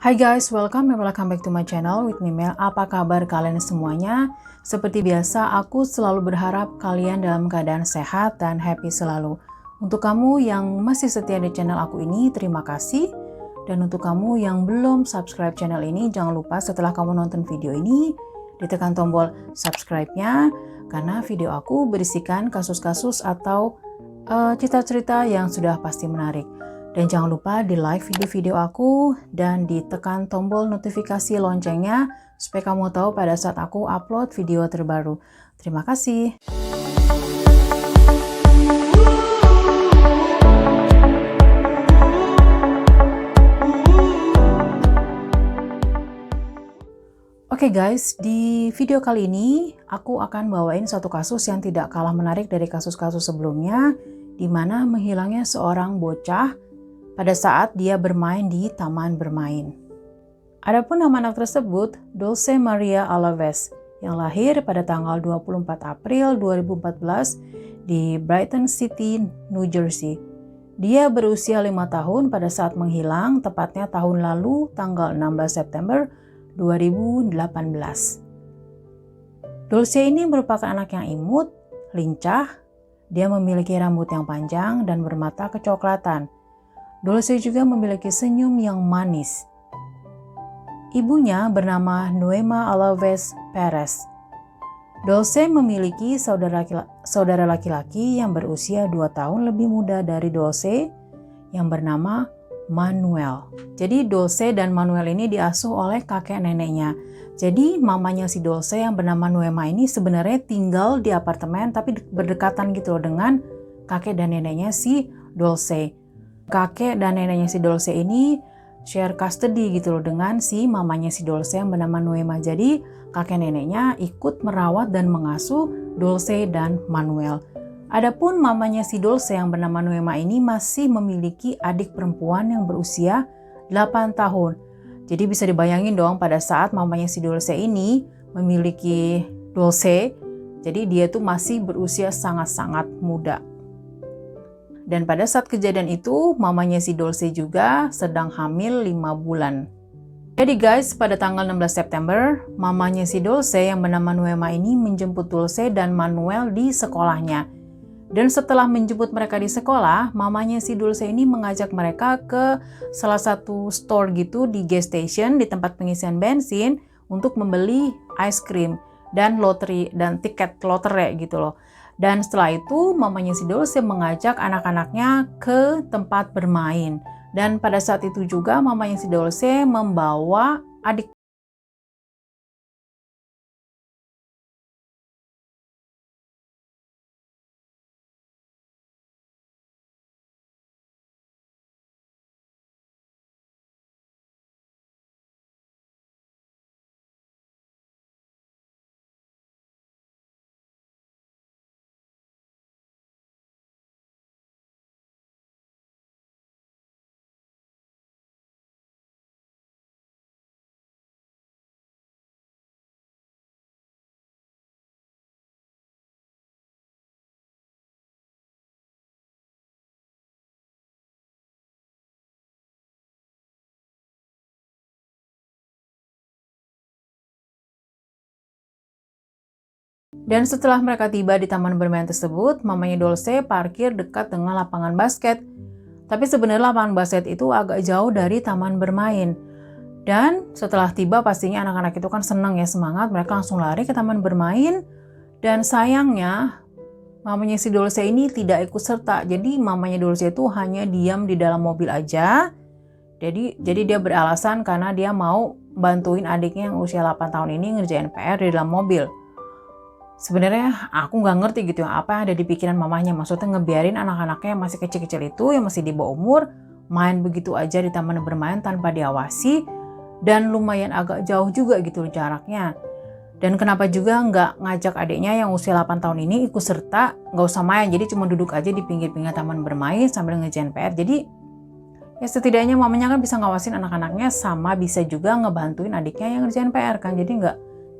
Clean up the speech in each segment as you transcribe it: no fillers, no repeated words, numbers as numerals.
Hai guys, welcome back to my channel with me Mel. Apa kabar kalian semuanya? Seperti biasa, aku selalu berharap kalian dalam keadaan sehat dan happy selalu. Untuk kamu yang masih setia di channel aku ini, terima kasih. Dan untuk kamu yang belum subscribe channel ini, jangan lupa setelah kamu nonton video ini, ditekan tombol subscribe-nya, karena video aku berisikan kasus-kasus atau cerita-cerita yang sudah pasti menarik. Dan jangan lupa di like video-video aku dan ditekan tombol notifikasi loncengnya supaya kamu tahu pada saat aku upload video terbaru. Terima kasih. Oke guys, di video kali ini aku akan bawain suatu kasus yang tidak kalah menarik dari kasus-kasus sebelumnya, di mana menghilangnya seorang bocah pada saat dia bermain di taman bermain. Adapun nama anak tersebut, Dulce Maria Alaves, yang lahir pada tanggal 24 April 2014 di Brighton City, New Jersey. Dia berusia 5 tahun pada saat menghilang, tepatnya tahun lalu tanggal 16 September 2018. Dulce ini merupakan anak yang imut, lincah, dia memiliki rambut yang panjang dan bermata kecoklatan. Dulce juga memiliki senyum yang manis. Ibunya bernama Noema Alaves Perez. Dulce memiliki saudara laki-laki yang berusia 2 tahun lebih muda dari Dulce yang bernama Manuel. Jadi Dulce dan Manuel ini diasuh oleh kakek neneknya. Jadi mamanya si Dulce yang bernama Noema ini sebenarnya tinggal di apartemen tapi berdekatan gitu loh dengan kakek dan neneknya si Dulce. Kakek dan neneknya si Dulce ini share custody gitu loh dengan si mamanya si Dulce yang bernama Noema. Jadi kakek neneknya ikut merawat dan mengasuh Dulce dan Manuel. Adapun mamanya si Dulce yang bernama Noema ini masih memiliki adik perempuan yang berusia 8 tahun. Jadi bisa dibayangin dong pada saat mamanya si Dulce ini memiliki Dulce, jadi dia tuh masih berusia sangat-sangat muda. Dan pada saat kejadian itu, mamanya si Dulce juga sedang hamil 5 bulan. Jadi guys, pada tanggal 16 September, mamanya si Dulce yang bernama Noema ini menjemput Dulce dan Manuel di sekolahnya. Dan setelah menjemput mereka di sekolah, mamanya si Dulce ini mengajak mereka ke salah satu store gitu di gas station, di tempat pengisian bensin, untuk membeli ice cream dan loteri dan tiket lotre gitu loh. Dan setelah itu mamanya si Dulce mengajak anak-anaknya ke tempat bermain. Dan pada saat itu juga mamanya si Dulce membawa adik. Dan setelah mereka tiba di taman bermain tersebut, mamanya Dulce parkir dekat dengan lapangan basket. Tapi sebenarnya lapangan basket itu agak jauh dari taman bermain. Dan setelah tiba pastinya anak-anak itu kan senang ya, semangat, mereka langsung lari ke taman bermain. Dan sayangnya mamanya si Dulce ini tidak ikut serta. Jadi mamanya Dulce itu hanya diam di dalam mobil aja. Jadi dia beralasan karena dia mau bantuin adiknya yang usia 8 tahun ini ngerjain PR di dalam mobil. Sebenarnya aku nggak ngerti gitu ya, apa yang ada di pikiran mamanya. Maksudnya ngebiarin anak-anaknya yang masih kecil-kecil itu, yang masih di bawah umur, main begitu aja di taman bermain tanpa diawasi. Dan lumayan agak jauh juga gitu jaraknya. Dan kenapa juga nggak ngajak adiknya yang usia 8 tahun ini ikut serta, nggak usah main, jadi cuma duduk aja di pinggir-pinggir taman bermain sambil ngerjain PR. Jadi ya setidaknya mamanya kan bisa ngawasin anak-anaknya, sama bisa juga ngebantuin adiknya yang ngerjain PR kan. Jadi nggak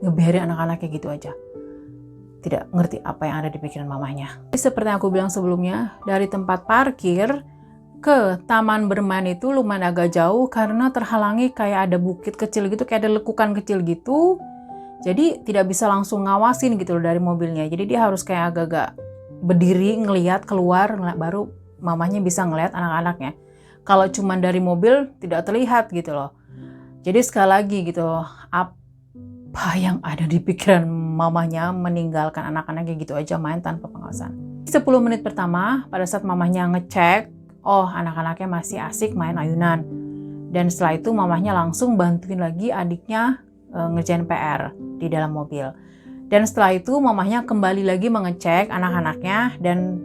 ngebiarin anak-anaknya gitu aja. Tidak ngerti apa yang ada di pikiran mamanya. Seperti yang aku bilang sebelumnya, dari tempat parkir ke taman bermain itu lumayan agak jauh karena terhalangi kayak ada bukit kecil gitu, kayak ada lekukan kecil gitu. Jadi tidak bisa langsung ngawasin gitu loh dari mobilnya. Jadi dia harus kayak agak-agak berdiri ngelihat keluar, baru mamanya bisa ngelihat anak-anaknya. Kalau cuma dari mobil tidak terlihat gitu loh. Jadi sekali lagi gitu, apa yang ada di pikiran mamanya meninggalkan anak-anaknya gitu aja main tanpa pengawasan. 10 menit pertama pada saat mamanya ngecek, oh anak-anaknya masih asik main ayunan. Dan setelah itu mamanya langsung bantuin lagi adiknya ngerjain PR di dalam mobil. Dan setelah itu mamanya kembali lagi mengecek anak-anaknya dan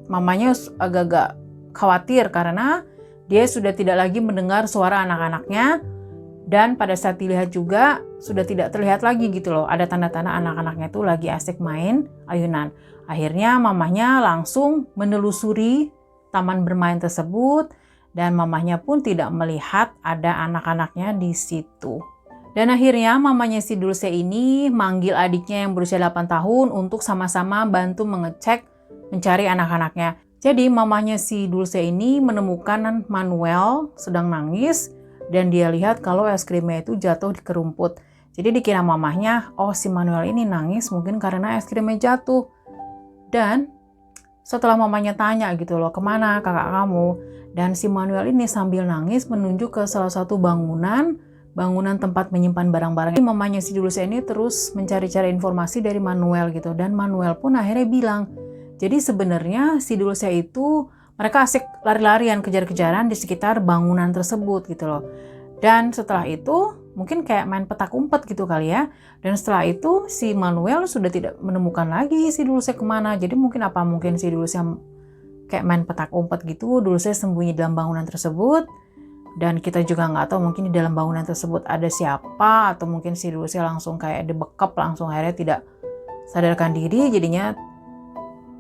mamanya agak-agak khawatir karena dia sudah tidak lagi mendengar suara anak-anaknya dan pada saat dilihat juga sudah tidak terlihat lagi gitu loh. Ada tanda-tanda anak-anaknya itu lagi asik main ayunan. Akhirnya mamanya langsung menelusuri taman bermain tersebut dan mamanya pun tidak melihat ada anak-anaknya di situ. Dan akhirnya mamanya si Dulce ini manggil adiknya yang berusia 8 tahun untuk sama-sama bantu mengecek mencari anak-anaknya. Jadi mamanya si Dulce ini menemukan Manuel sedang nangis dan dia lihat kalau es krimnya itu jatuh ke rumput. Jadi dikira mamahnya, oh si Manuel ini nangis mungkin karena es krimnya jatuh. Dan setelah mamanya tanya gitu loh, kemana kakak kamu? Dan si Manuel ini sambil nangis menunjuk ke salah satu bangunan tempat menyimpan barang-barang. Mamanya si Dulce ini terus mencari-cari informasi dari Manuel gitu. Dan Manuel pun akhirnya bilang, jadi sebenarnya si Dulce itu mereka asik lari-larian, kejar-kejaran di sekitar bangunan tersebut gitu loh. Dan setelah itu mungkin kayak main petak umpet gitu kali ya. Dan setelah itu si Manuel sudah tidak menemukan lagi si Dulce kemana. Jadi mungkin si Dulce kayak main petak umpet gitu, Dulce sembunyi dalam bangunan tersebut. Dan kita juga nggak tahu mungkin di dalam bangunan tersebut ada siapa. Atau mungkin si Dulce langsung kayak dibekap, langsung akhirnya tidak sadarkan diri. Jadinya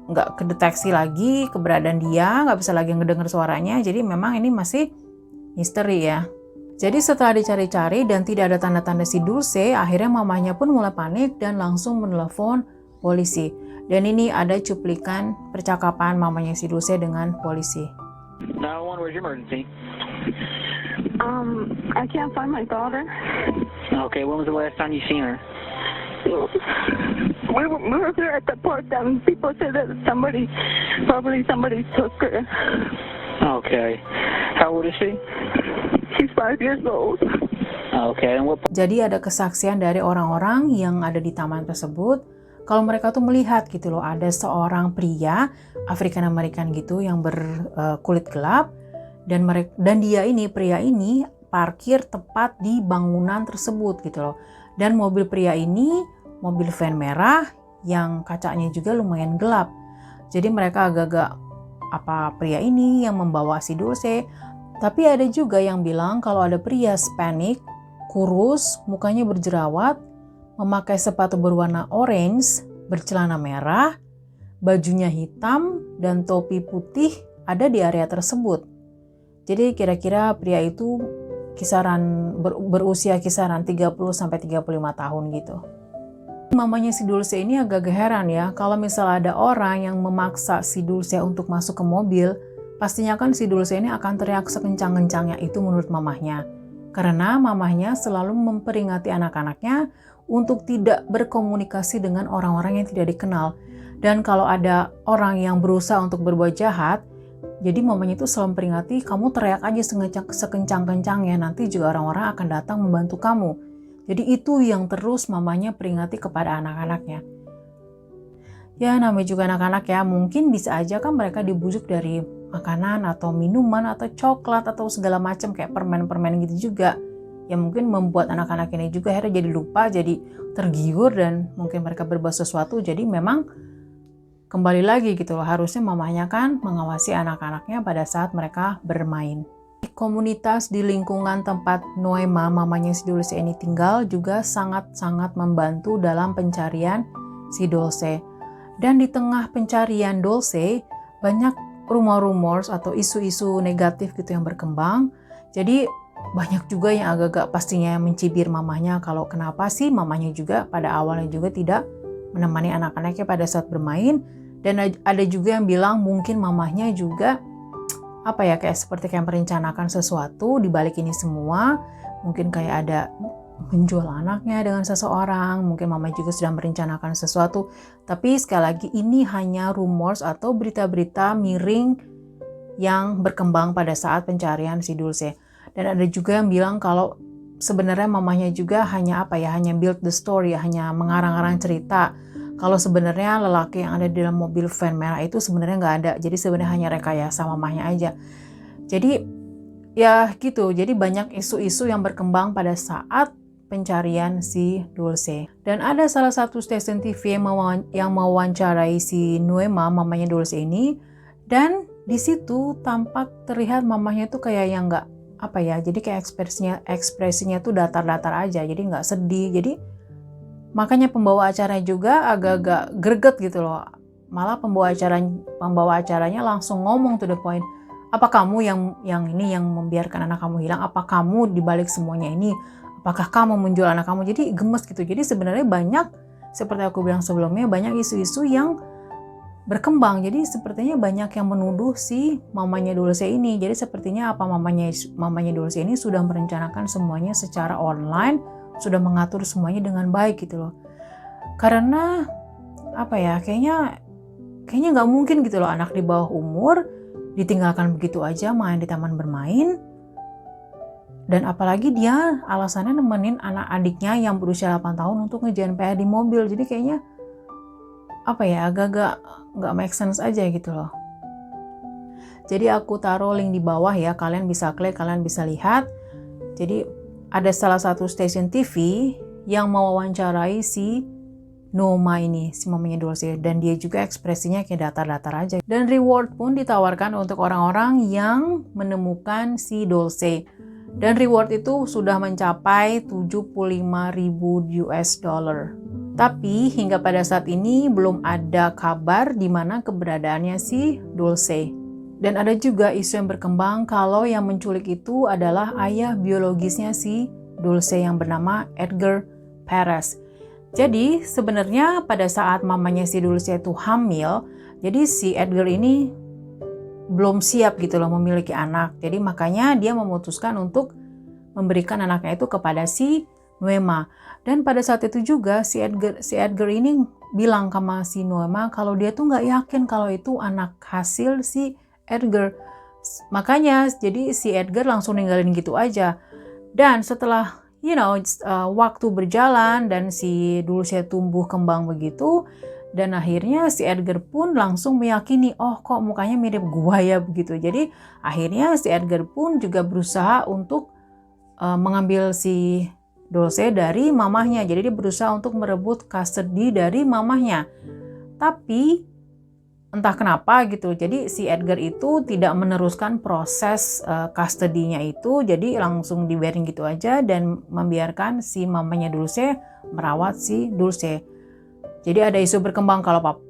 nggak kedeteksi lagi keberadaan dia, nggak bisa lagi ngedenger suaranya. Jadi memang ini masih misteri ya. Jadi setelah dicari-cari dan tidak ada tanda-tanda si Dulce, akhirnya mamanya pun mulai panik dan langsung menelepon polisi. Dan ini ada cuplikan percakapan mamanya si Dulce dengan polisi. 911, where's your emergency? I can't find my daughter. Okay, when was the last time you seen her? We were there at the park and people said that somebody took her. Okay. How old is she? She's 5 years old. Okay, and what... Jadi ada kesaksian dari orang-orang yang ada di taman tersebut. Kalau mereka tuh melihat gitu loh, ada seorang pria African American gitu yang berkulit gelap. Dan pria ini parkir tepat di bangunan tersebut gitu loh. Dan mobil pria ini mobil van merah yang kacanya juga lumayan gelap. Jadi mereka agak-agak pria ini yang membawa si Dulce. Tapi ada juga yang bilang kalau ada pria Hispanic, kurus, mukanya berjerawat, memakai sepatu berwarna orange, bercelana merah, bajunya hitam, dan topi putih ada di area tersebut. Jadi kira-kira pria itu berusia kisaran 30-35 tahun gitu. Mamanya si Dulce ini agak heran ya, kalau misalnya ada orang yang memaksa si Dulce untuk masuk ke mobil, pastinya kan si Dulce ini akan teriak sekencang-kencangnya itu menurut mamahnya. Karena mamahnya selalu memperingati anak-anaknya untuk tidak berkomunikasi dengan orang-orang yang tidak dikenal. Dan kalau ada orang yang berusaha untuk berbuat jahat, jadi mamanya itu selalu memperingati, kamu teriak aja sekencang-kencangnya, nanti juga orang-orang akan datang membantu kamu. Jadi itu yang terus mamanya peringati kepada anak-anaknya. Ya namanya juga anak-anak ya, mungkin bisa aja kan mereka dibujuk dari makanan atau minuman atau coklat atau segala macam kayak permen-permen gitu juga. Yang mungkin membuat anak-anak ini juga akhirnya jadi lupa, jadi tergiur dan mungkin mereka berbuat sesuatu. Jadi memang kembali lagi gitu loh, harusnya mamanya kan mengawasi anak-anaknya pada saat mereka bermain. Komunitas di lingkungan tempat Noema, mamanya si Dulce ini tinggal, juga sangat-sangat membantu dalam pencarian si Dulce. Dan di tengah pencarian Dulce, banyak rumor-rumors atau isu-isu negatif gitu yang berkembang. Jadi banyak juga yang agak-agak pastinya mencibir mamanya kalau kenapa sih mamanya juga pada awalnya juga tidak menemani anak-anaknya pada saat bermain. Dan ada juga yang bilang mungkin mamahnya juga kayak seperti kayak merencanakan sesuatu di balik ini semua. Mungkin kayak ada menjual anaknya dengan seseorang, mungkin mama juga sedang merencanakan sesuatu. Tapi sekali lagi ini hanya rumors atau berita-berita miring yang berkembang pada saat pencarian si Dulce. Dan ada juga yang bilang kalau sebenarnya mamanya juga hanya hanya build the story, hanya mengarang-arang cerita. Kalau sebenarnya lelaki yang ada di dalam mobil van merah itu sebenarnya nggak ada. Jadi sebenarnya hanya rekayasa mamahnya aja. Jadi ya gitu. Jadi banyak isu-isu yang berkembang pada saat pencarian si Dulce. Dan ada salah satu stasiun TV yang mewawancarai si Noema, mamanya Dulce ini. Dan di situ tampak terlihat mamahnya tuh kayak yang nggak jadi kayak ekspresinya tuh datar-datar aja. Jadi nggak sedih. Jadi makanya pembawa acaranya juga agak-agak greget gitu loh. Malah pembawa acaranya langsung ngomong to the point. Apa kamu yang ini yang membiarkan anak kamu hilang? Apa kamu dibalik semuanya ini? Apakah kamu menjual anak kamu? Jadi gemes gitu. Jadi sebenarnya banyak, seperti aku bilang sebelumnya, banyak isu-isu yang berkembang. Jadi sepertinya banyak yang menuduh si mamanya Dulce ini. Jadi sepertinya mamanya Dulce ini sudah merencanakan semuanya secara online, sudah mengatur semuanya dengan baik gitu loh. Karena kayaknya nggak mungkin gitu loh anak di bawah umur ditinggalkan begitu aja main di taman bermain. Dan apalagi dia alasannya nemenin anak adiknya yang berusia 8 tahun untuk ngerjain PR di mobil. Jadi kayaknya agak-agak nggak make sense aja gitu loh. Jadi aku taruh link di bawah ya, kalian bisa klik, kalian bisa lihat. Jadi ada salah satu stasiun TV yang mewawancarai si Noema ini, si mamanya Dulce, dan dia juga ekspresinya kayak datar-datar aja. Dan reward pun ditawarkan untuk orang-orang yang menemukan si Dulce. Dan reward itu sudah mencapai $75,000. Tapi hingga pada saat ini belum ada kabar di mana keberadaannya si Dulce. Dan ada juga isu yang berkembang kalau yang menculik itu adalah ayah biologisnya si Dulce yang bernama Edgar Perez. Jadi sebenarnya pada saat mamanya si Dulce itu hamil, jadi si Edgar ini belum siap gitu loh memiliki anak. Jadi makanya dia memutuskan untuk memberikan anaknya itu kepada si Noema. Dan pada saat itu juga si Edgar ini bilang sama si Noema kalau dia tuh nggak yakin kalau itu anak hasil si Edgar. Makanya jadi si Edgar langsung ninggalin gitu aja. Dan setelah waktu berjalan dan si Dulce tumbuh kembang begitu, dan akhirnya si Edgar pun langsung meyakini, oh kok mukanya mirip gua ya begitu. Jadi akhirnya si Edgar pun juga berusaha untuk mengambil si Dulce dari mamahnya. Jadi dia berusaha untuk merebut custody dari mamahnya. Tapi entah kenapa gitu. Jadi si Edgar itu tidak meneruskan proses custody-nya itu. Jadi langsung dibiarin gitu aja dan membiarkan si mamanya Dulce merawat si Dulce. Jadi ada isu berkembang kalau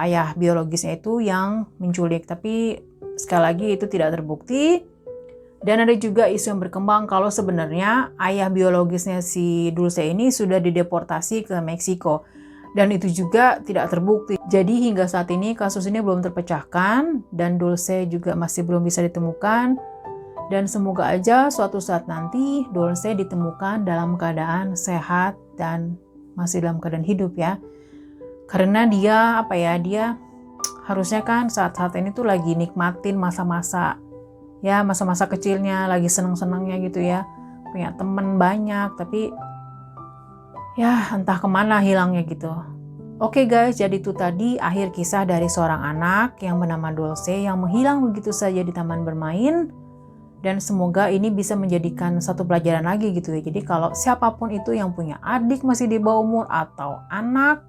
ayah biologisnya itu yang menculik. Tapi sekali lagi itu tidak terbukti. Dan ada juga isu yang berkembang kalau sebenarnya ayah biologisnya si Dulce ini sudah dideportasi ke Meksiko. Dan itu juga tidak terbukti. Jadi hingga saat ini kasus ini belum terpecahkan dan Dulce juga masih belum bisa ditemukan. Dan semoga aja suatu saat nanti Dulce ditemukan dalam keadaan sehat dan masih dalam keadaan hidup ya. Karena dia dia harusnya kan saat-saat ini tuh lagi nikmatin masa-masa kecilnya, lagi seneng-senengnya gitu ya. Punya temen banyak, tapi ya entah kemana hilangnya gitu. Oke guys, jadi itu tadi akhir kisah dari seorang anak yang bernama Dulce yang menghilang begitu saja di taman bermain. Dan semoga ini bisa menjadikan satu pelajaran lagi gitu ya. Jadi kalau siapapun itu yang punya adik masih di bawah umur atau anak,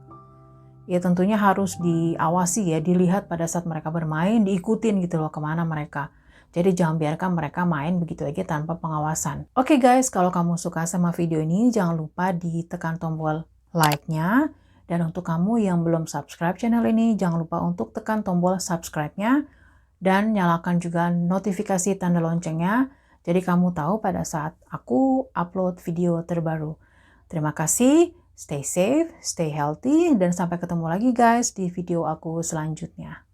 ya tentunya harus diawasi ya, dilihat pada saat mereka bermain, diikutin gitu loh kemana mereka. Jadi jangan biarkan mereka main begitu aja tanpa pengawasan. Oke guys, kalau kamu suka sama video ini, jangan lupa ditekan tombol like-nya. Dan untuk kamu yang belum subscribe channel ini, jangan lupa untuk tekan tombol subscribe-nya. Dan nyalakan juga notifikasi tanda loncengnya. Jadi kamu tahu pada saat aku upload video terbaru. Terima kasih, stay safe, stay healthy, dan sampai ketemu lagi guys di video aku selanjutnya.